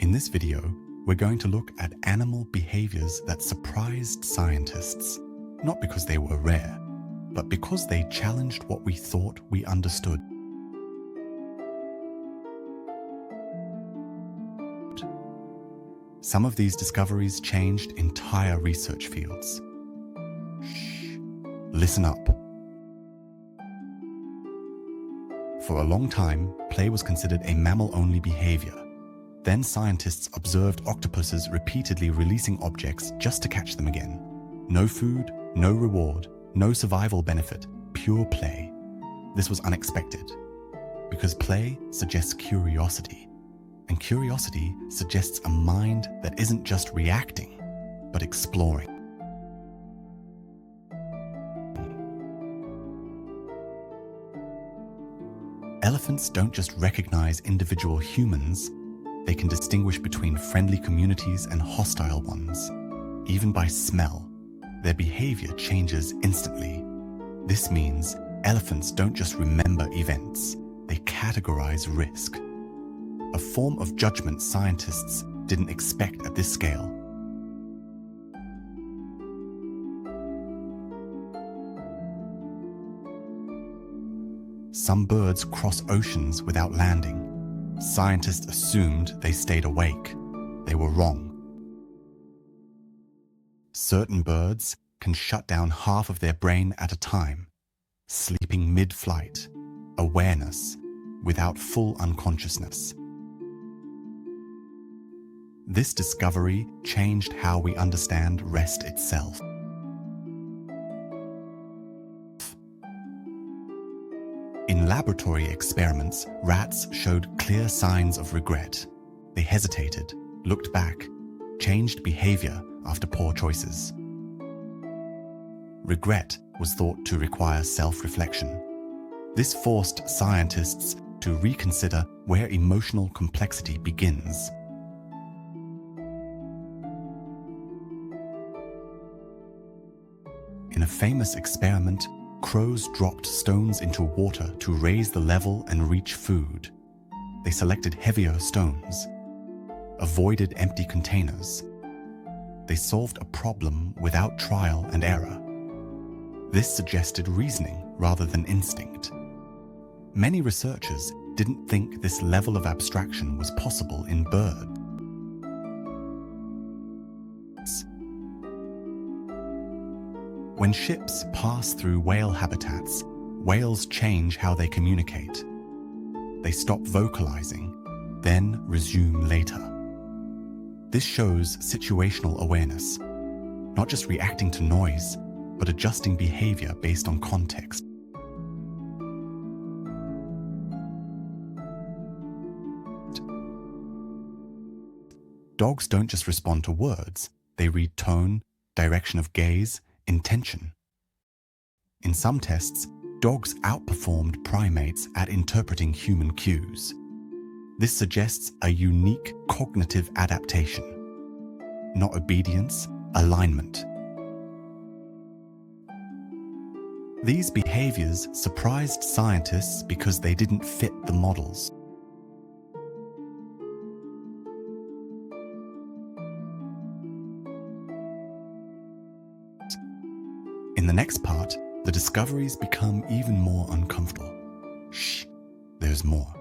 In this video, we're going to look at animal behaviors that surprised scientists, not because they were rare, but because they challenged what we thought we understood. Some of these discoveries changed entire research fields. Shh, listen up. For a long time, play was considered a mammal-only behavior. Then scientists observed octopuses repeatedly releasing objects just to catch them again. No food, no reward, no survival benefit, pure play. This was unexpected, because play suggests curiosity, and curiosity suggests a mind that isn't just reacting, but exploring. Elephants don't just recognize individual humans, they can distinguish between friendly communities and hostile ones. Even by smell, their behavior changes instantly. This means elephants don't just remember events, they categorize risk. A form of judgment scientists didn't expect at this scale. Some birds cross oceans without landing. Scientists assumed they stayed awake. They were wrong. Certain birds can shut down half of their brain at a time, sleeping mid-flight, awareness, without full unconsciousness. This discovery changed how we understand rest itself. In laboratory experiments, rats showed clear signs of regret. They hesitated, looked back, changed behavior after poor choices. Regret was thought to require self-reflection. This forced scientists to reconsider where emotional complexity begins. In a famous experiment, crows dropped stones into water to raise the level and reach food. They selected heavier stones, avoided empty containers. They solved a problem without trial and error. This suggested reasoning rather than instinct. Many researchers didn't think this level of abstraction was possible in birds. When ships pass through whale habitats, whales change how they communicate. They stop vocalizing, then resume later. This shows situational awareness, not just reacting to noise, but adjusting behavior based on context. Dogs don't just respond to words, they read tone, direction of gaze, intention. In some tests, dogs outperformed primates at interpreting human cues. This suggests a unique cognitive adaptation, not obedience, alignment. These behaviors surprised scientists because they didn't fit the models. In the next part, the discoveries become even more uncomfortable. Shh, there's more.